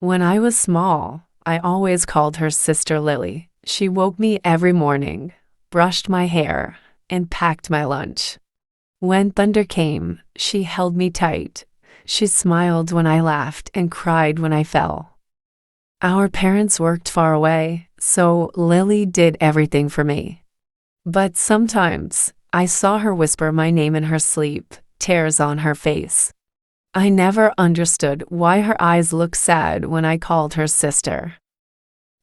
When I was small, I always called her Sister Lily. She woke me every morning, brushed my hair, and packed my lunch. When thunder came, she held me tight. She smiled when I laughed and cried when I fell. Our parents worked far away, so Lily did everything for me. But sometimes, I saw her whisper my name in her sleep, tears on her face. I never understood why her eyes looked sad when I called her sister.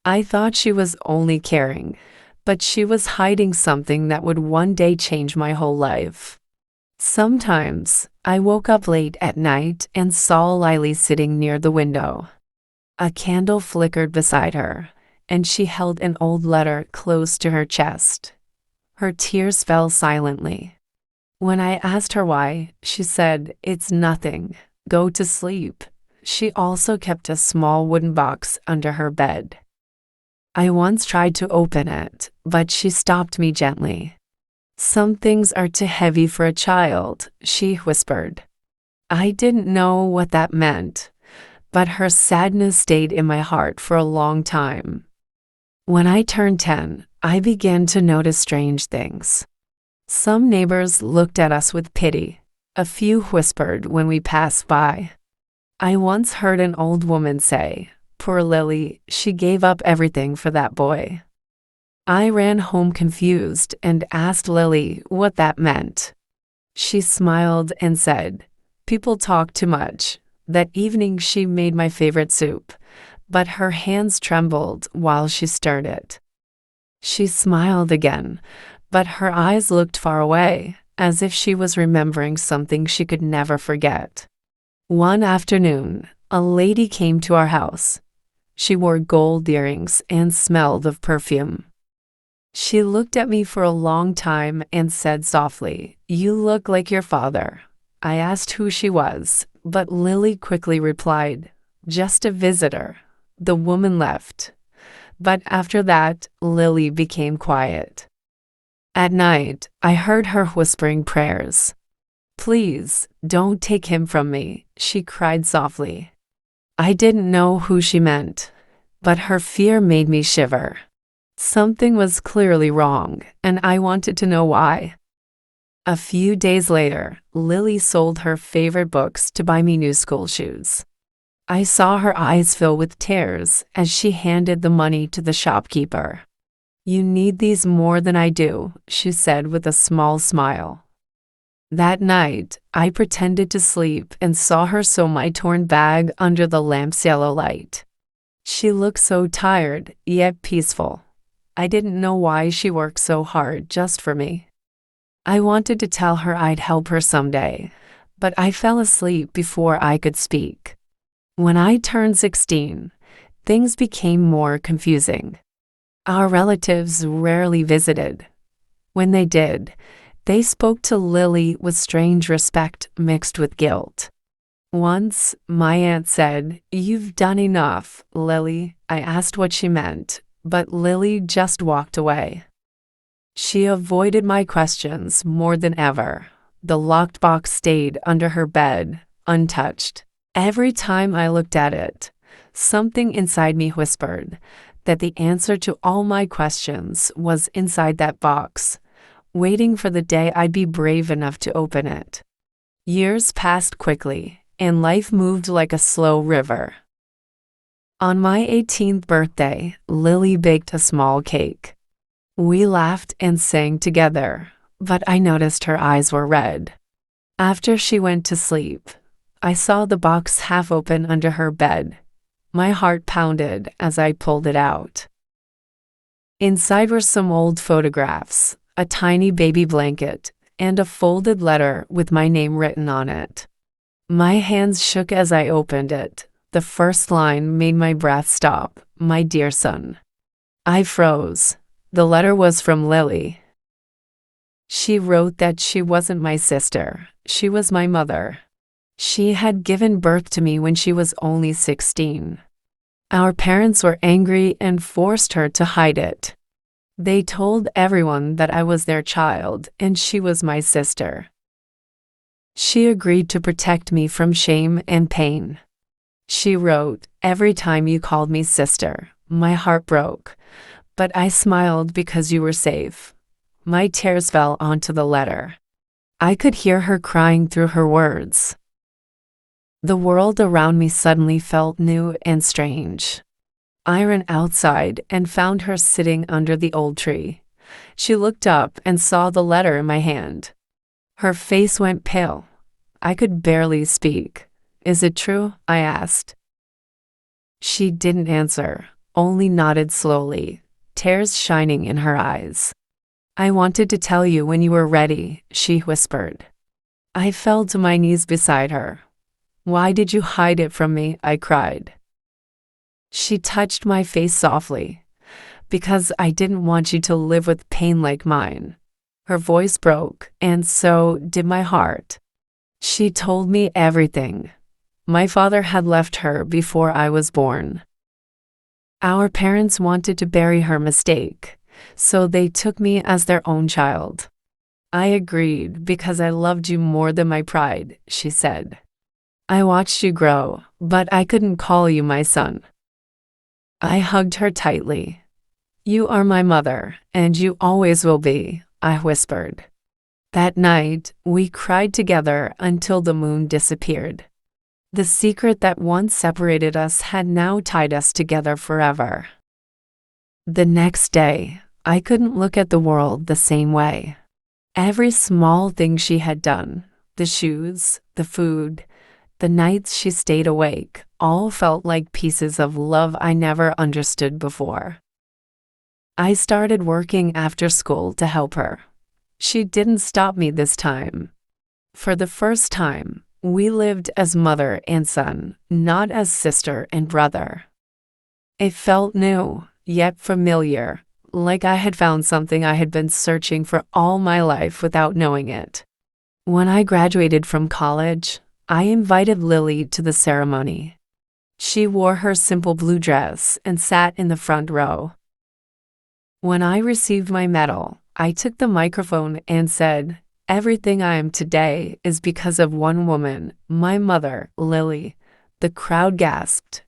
I thought she was only caring, but she was hiding something that would one day change my whole life. Sometimes, I woke up late at night and saw Lily sitting near the window. A candle flickered beside her, and she held an old letter close to her chest. Her tears fell silently. When I asked her why, she said, "It's nothing. Go to sleep." She also kept a small wooden box under her bed. I once tried to open it, but she stopped me gently. "Some things are too heavy for a child," she whispered. I didn't know what that meant, but her sadness stayed in my heart for a long time. When I turned 10, I began to notice strange things. Some neighbors looked at us with pity. A few whispered when we passed by. I once heard an old woman say, "Poor Lily, she gave up everything for that boy." I ran home confused and asked Lily what that meant. She smiled and said, "People talk too much." That evening she made my favorite soup, but her hands trembled while she stirred it. She smiled again, but her eyes looked far away, as if she was remembering something she could never forget. One afternoon, a lady came to our house. She wore gold earrings and smelled of perfume. She looked at me for a long time and said softly, "You look like your father." I asked who she was, but Lily quickly replied, "Just a visitor." The woman left. But after that, Lily became quiet. At night, I heard her whispering prayers. "Please, don't take him from me," she cried softly. I didn't know who she meant, but her fear made me shiver. Something was clearly wrong, and I wanted to know why. A few days later, Lily sold her favorite books to buy me new school shoes. I saw her eyes fill with tears as she handed the money to the shopkeeper. "You need these more than I do," she said with a small smile. That night, I pretended to sleep and saw her sew my torn bag under the lamp's yellow light. She looked so tired, yet peaceful. I didn't know why she worked so hard just for me. I wanted to tell her I'd help her someday, but I fell asleep before I could speak. When I turned 16, things became more confusing. Our relatives rarely visited. When they did, they spoke to Lily with strange respect mixed with guilt. Once, my aunt said, "You've done enough, Lily." I asked what she meant, but Lily just walked away. She avoided my questions more than ever. The locked box stayed under her bed, untouched. Every time I looked at it, something inside me whispered that the answer to all my questions was inside that box, waiting for the day I'd be brave enough to open it. Years passed quickly, and life moved like a slow river. On my 18th birthday, Lily baked a small cake. We laughed and sang together, but I noticed her eyes were red. After she went to sleep, I saw the box half open under her bed. My heart pounded as I pulled it out. Inside were some old photographs, a tiny baby blanket, and a folded letter with my name written on it. My hands shook as I opened it. The first line made my breath stop, "My dear son." I froze. The letter was from Lily. She wrote that she wasn't my sister, she was my mother. She had given birth to me when she was only 16. Our parents were angry and forced her to hide it. They told everyone that I was their child and she was my sister. She agreed to protect me from shame and pain. She wrote, "Every time you called me sister, my heart broke, but I smiled because you were safe." My tears fell onto the letter. I could hear her crying through her words. The world around me suddenly felt new and strange. I ran outside and found her sitting under the old tree. She looked up and saw the letter in my hand. Her face went pale. I could barely speak. "Is it true?" I asked. She didn't answer, only nodded slowly, tears shining in her eyes. "I wanted to tell you when you were ready," she whispered. I fell to my knees beside her. "Why did you hide it from me?" I cried. She touched my face softly. "Because I didn't want you to live with pain like mine." Her voice broke, and so did my heart. She told me everything. My father had left her before I was born. Our parents wanted to bury her mistake, so they took me as their own child. "I agreed because I loved you more than my pride," she said. "I watched you grow, but I couldn't call you my son." I hugged her tightly. "You are my mother, and you always will be," I whispered. That night, we cried together until the moon disappeared. The secret that once separated us had now tied us together forever. The next day, I couldn't look at the world the same way. Every small thing she had done, the shoes, the food, the nights she stayed awake, all felt like pieces of love I never understood before. I started working after school to help her. She didn't stop me this time. For the first time, we lived as mother and son, not as sister and brother. It felt new, yet familiar, like I had found something I had been searching for all my life without knowing it. When I graduated from college, I invited Lily to the ceremony. She wore her simple blue dress and sat in the front row. When I received my medal, I took the microphone and said, "Everything I am today is because of one woman, my mother, Lily." The crowd gasped,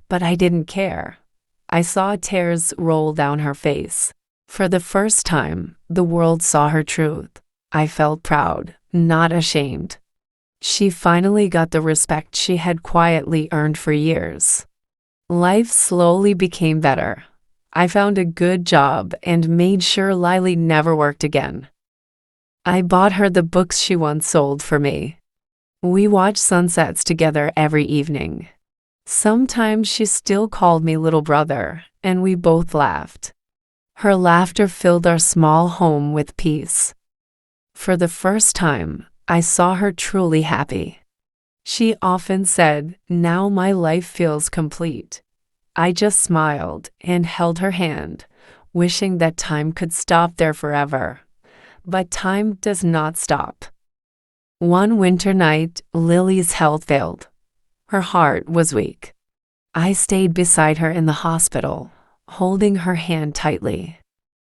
but I didn't care. I saw tears roll down her face. For the first time, the world saw her truth. I felt proud, not ashamed. She finally got the respect she had quietly earned for years. Life slowly became better. I found a good job and made sure Lily never worked again. I bought her the books she once sold for me. We watched sunsets together every evening. Sometimes she still called me little brother, and we both laughed. Her laughter filled our small home with peace. For the first time, I saw her truly happy. She often said, "Now my life feels complete." I just smiled and held her hand, wishing that time could stop there forever. But time does not stop. One winter night, Lily's health failed. Her heart was weak. I stayed beside her in the hospital, holding her hand tightly.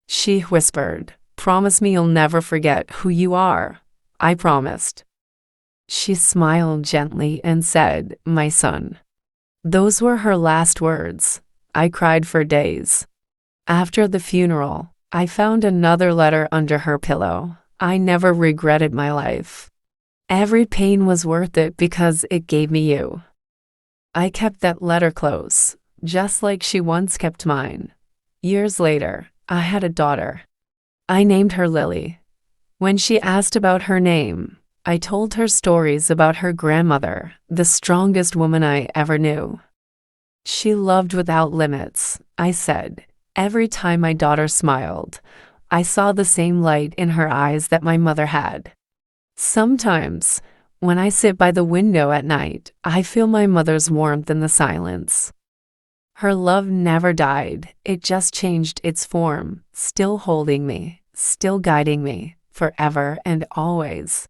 She whispered, "Promise me you'll never forget who you are." I promised. She smiled gently and said, "My son." Those were her last words. I cried for days. After the funeral, I found another letter under her pillow. I never regretted my life. Every pain was worth it because it gave me you. I kept that letter close, just like she once kept mine. Years later, I had a daughter. I named her Lily. When she asked about her name, I told her stories about her grandmother, the strongest woman I ever knew. She loved without limits, I said. Every time my daughter smiled, I saw the same light in her eyes that my mother had. Sometimes, when I sit by the window at night, I feel my mother's warmth in the silence. Her love never died, it just changed its form, still holding me, still guiding me, forever and always.